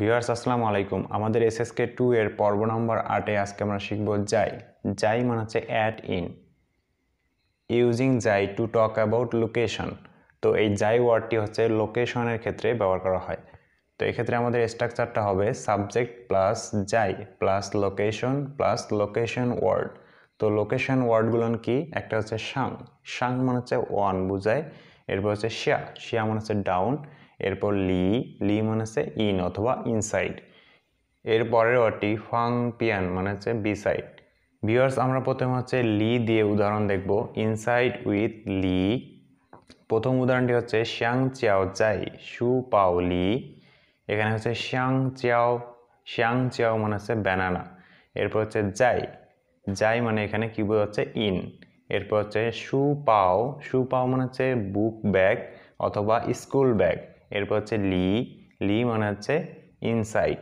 Viewers আসসালামু আলাইকুম। আমাদের Hsk2 এর পর্ব নম্বর 8 এ আজকে আমরা শিখব যাই। যাই মানে হচ্ছে অ্যাড ইন। ইউজিং যাই টু টক অ্যাবাউট লোকেশন। তো এই যাই ওয়ার্ডটি হচ্ছে লোকেশনের ক্ষেত্রে ব্যবহার করা হয়। তো এক্ষেত্রে আমাদের স্ট্রাকচারটা হবে সাবজেক্ট প্লাস যাই প্লাস লোকেশন ওয়ার্ড। তো লোকেশন ওয়ার্ডগুলো কি? একটা হচ্ছে সাং। সাং মানে হচ্ছে ওয়ান বোঝায়। এরপর হচ্ছে শিয়া মানে হচ্ছে ডাউন। এরপর লি মানে হচ্ছে ইন অথবা ইনসাইড। এর পরের ওয়ার্ডটি ফাং পিয়ান মানে হচ্ছে বিসাইড। ভিউয়ার্স আমরা প্রথমে হচ্ছে লি দিয়ে উদাহরণ দেখব। ইনসাইড উইথ লি। প্রথম উদাহরণটি হচ্ছে শ্যাং চিয়াও যাই শু পাও লি। এখানে হচ্ছে শ্যাং চিয়াও মানে হচ্ছে ব্যানানা। এরপর হচ্ছে যাই মানে এখানে কি বোঝাচ্ছে ইন। এরপর হচ্ছে শু পাও মানে হচ্ছে বুক ব্যাগ অথবা স্কুল ব্যাগ। এরপর হচ্ছে লি মানে হচ্ছে ইনসাইড।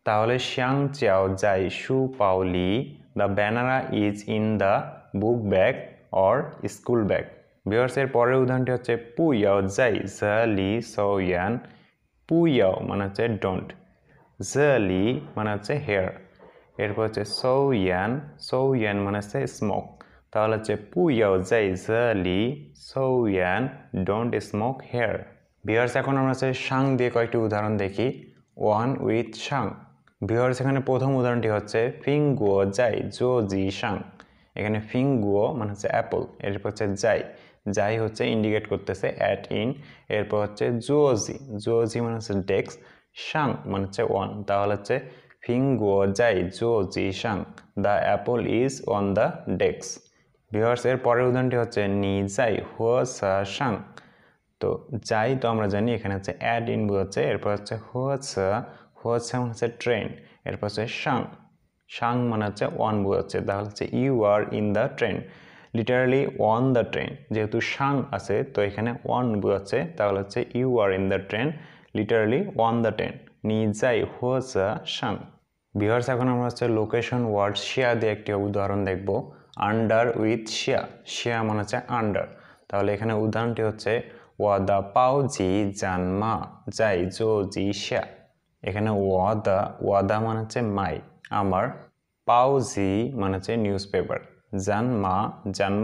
তাহলে শ্যাং চিয়াও যাই শু পাও লি the banana is in the book bag or school bag. ভিউয়ার্সের পরের উদাহরণটি হচ্ছে পু ইয়াও যাই ঝা লি সো ইয়ান। পু ইয়াও মানে হচ্ছে ডোন্ট। ঝা লি মানে হচ্ছে হেয়ার। এরপর হচ্ছে সো ইয়ান মানে হচ্ছে স্মোক। তাহলে হচ্ছে পু ইয়াও যাই ঝা লি সো ইয়ান ডোন্ট স্মোক হেয়ার। ভিউয়ার্স এখন আমরা হচ্ছে শাং দিয়ে কয়েকটি উদাহরণ দেখি। One with শাং। ভিউয়ার্স এখানে প্রথম উদাহরণটি হচ্ছে ফিং গুও যাই জো জি শাং। এখানে ফিং গুও মানে হচ্ছে অ্যাপল। এরপর হচ্ছে যাই হচ্ছে ইন্ডিকেট করতেছে অ্যাট ইন। এরপর হচ্ছে জোজি মানে হচ্ছে ডেস্ক। শাং মানে হচ্ছে ওয়ান। তাহলে হচ্ছে ফিং গুও যাই জো জি শাং the apple is on the desk. Viewers এর পরের উদাহরণটি হচ্ছে নি যাই হুয়া সা শাং। তো যাই তো আমরা জানি এখানে হচ্ছে অ্যাড ইন বোঝাচ্ছে। এরপর হচ্ছে হুয়াছা মানে হচ্ছে ট্রেন। এরপর হচ্ছে শাং মানে হচ্ছে ওয়ান বোঝাচ্ছে। তাহলে হচ্ছে you are in the train, literally on the train. যেহেতু শাং আছে তো এখানে ওয়ান বোঝাচ্ছে, তাহলে হচ্ছে you are in the train, literally on the train. নি যাই হুয়াছা শাং। ভিউয়ার্স এখন আমরা হচ্ছে লোকেশন ওয়ার্ড শিয়া দিয়ে একটি উদাহরণ দেখব। আন্ডার উইথ শিয়া মানে হচ্ছে আন্ডার। তাহলে এখানে উদাহরণটি হচ্ছে ওয়াদা পাও জি জান মা যাই জো জি শিয়া। এখানে ওয়াদা মানে হচ্ছে মাই আমার। পাও জি মানে হচ্ছে নিউজ পেপার। জানমা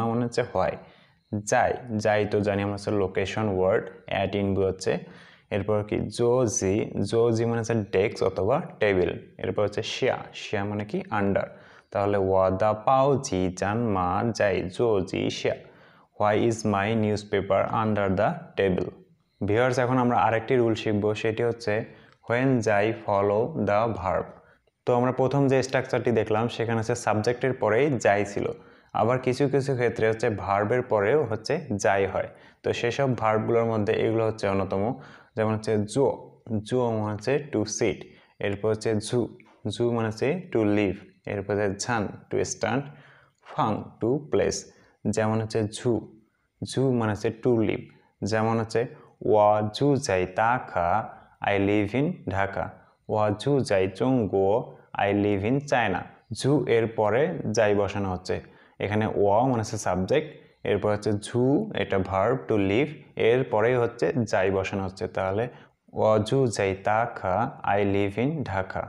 মানে হচ্ছে হয়। যাই তো জানি আমরা হচ্ছে লোকেশন ওয়ার্ড। অ্যাট ইন হচ্ছে। এরপর কি জো জি মানে হচ্ছে ডেস্ক অথবা টেবিল। এরপর হচ্ছে শিয়া মানে কি আন্ডার। তাহলে ওয়াদা পাও জি জানমা যাই জো জি শিয়া why is my news paper under the table. Viewers এখন আমরা আরেকটি রুল শিখব, সেটি হচ্ছে হোয়েন যাই ফলো দ্য ভার্ব। তো আমরা প্রথম যে স্ট্রাকচারটি দেখলাম সেখানে হচ্ছে সাবজেক্টের পরেই যাই ছিল। আবার কিছু কিছু ক্ষেত্রে হচ্ছে ভার্বের পরেও হচ্ছে যাই হয়। তো সেসব ভার্বগুলোর মধ্যে এগুলো হচ্ছে অন্যতম। যেমন হচ্ছে জো মানে হচ্ছে টু সিট। এরপর হচ্ছে ঝু মানে হচ্ছে টু লিভ। এরপর হচ্ছে ঝান টু স্ট্যান্ড। ফাং টু প্লেস। যেমন হচ্ছে ঝু মানে হচ্ছে টু লিভ। যেমন হচ্ছে ওয়া ঝু যাই তা খা আই লিভ ইন ঢাকা। ওয়া ঝু যাই চঙ্গো আই লিভ ইন চায়না। ঝু এর পরে যাই বসানো হচ্ছে। এখানে ওয়া মানে হচ্ছে সাবজেক্ট। এরপর হচ্ছে ঝু এটা ভার্ব টু লিভ। এর পরেই হচ্ছে যাই বসানো হচ্ছে। তাহলে ওয়া ঝু যাই তা খা I live in Dhaka.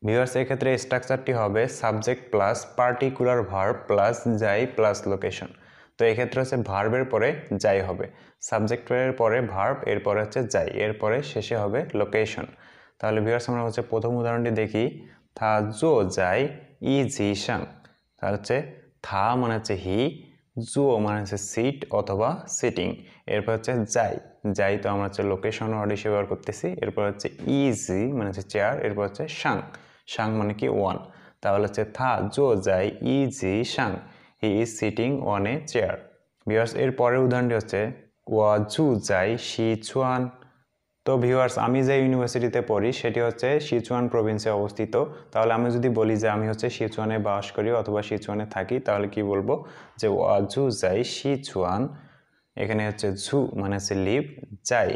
Viewers এক্ষেত্রে স্ট্রাকচারটি হবে subject plus particular verb plus যাই প্লাস লোকেশন। তো এক্ষেত্রে হচ্ছে ভার্বের পরে যাই হবে, সাবজেক্টের পরে ভার্ব, এরপরে হচ্ছে যাই, এরপরে শেষে হবে লোকেশন। তাহলে ভিউয়ার্স আমরা হচ্ছে প্রথম উদাহরণটি দেখি। থা জো যাই ই জি শাং। তাহলে হচ্ছে থা মানে হচ্ছে হি, জো মানে হচ্ছে সিট অথবা সিটিং। এরপর হচ্ছে যাই তো আমরা হচ্ছে লোকেশন ওয়ার্ড হিসেবে ব্যবহার করতেছি। এরপর হচ্ছে ইজি মানে হচ্ছে চেয়ার। এরপর হচ্ছে শাং মানে কি ওয়ান। তাহলে হচ্ছে থা জো যাই ইজি শাং he is sitting on a chair. Viewers এর পরের উদাহরণটি হচ্ছে ওয়া জু যাই সিচুয়ান। তো ভিউয়ার্স আমি যে ইউনিভার্সিটিতে পড়ি সেটি হচ্ছে সিচুয়ান প্রভিন্সে অবস্থিত। তাহলে আমি যদি বলি যে আমি হচ্ছে সিচুয়ানে বাস করি অথবা সিচুয়ানে থাকি, তাহলে কি বলবো যে ওয়া জু যাই সিচুয়ান। এখানে হচ্ছে ঝু মানে হচ্ছে লিভ, যাই,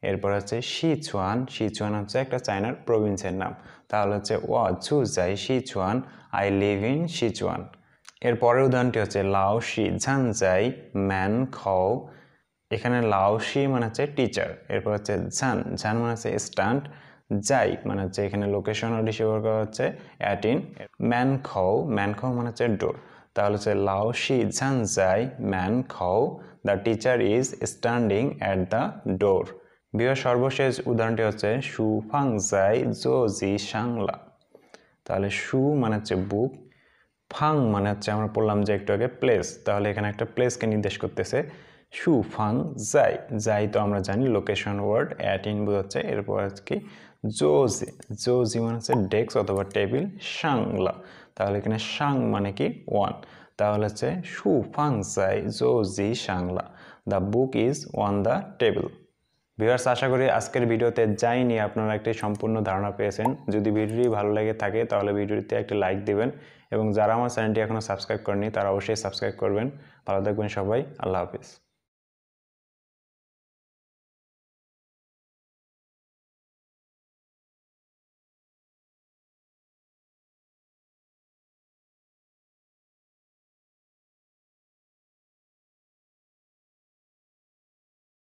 এরপর হচ্ছে সিচুয়ান হচ্ছে একটা চায়নার প্রভিন্সের নাম। তাহলে হচ্ছে ওয়া ঝু যাই Sichuan I live in Sichuan. এর পরের উদাহরণটি হচ্ছে লাওশি ঝান যাই ম্যান খাও। এখানে লাওশি মানে হচ্ছে টিচার। এরপর হচ্ছে ঝান মানে হচ্ছে স্ট্যান্ড। যাই মানে হচ্ছে এখানে লোকেশন ওয়ার্ড হিসেবে ব্যবহার করা হচ্ছে অ্যাট ইন। ম্যান খাও মানে হচ্ছে ডোর, তাহলে হচ্ছে লাও শি ঝান যাই ম্যান খাও the teacher is standing at the door. বিয়ের সর্বশেষ উদাহরণটি হচ্ছে শু ফাং যাই জো জি সাংলা। তাহলে শু মানে হচ্ছে বুক, ফাং মানে হচ্ছে আমরা বললাম যে একটু আগে প্লেস, তাহলে এখানে একটা প্লেসকে নির্দেশ করতেছে। শু ফাং যাই, যাই তো আমরা জানি লোকেশন ওয়ার্ড, অ্যাট ইন বোঝাচ্ছে। এরপর হচ্ছে কি জোজি, জোজি মানে হচ্ছে ডেস্ক অথবা টেবিল, সাংলা তাহলে এখানে সাং মানে কি ওয়ান, তাহলে হচ্ছে শু ফাং যাই জোজি সাংলা the book is on the table. Viewers, আশা করি আজকের ভিডিওতে যাই নিয়ে আপনারা একটি সম্পূর্ণ ধারণা পেয়েছেন। যদি ভিডিওটি ভালো লেগে থাকে তাহলে ভিডিওটিতে একটি লাইক দিবেন এবং যারা আমার চ্যানেলটি এখনও সাবস্ক্রাইব করেনি তারা অবশ্যই সাবস্ক্রাইব করবেন। ভালো থাকবেন সবাই, আল্লাহ হাফিজ।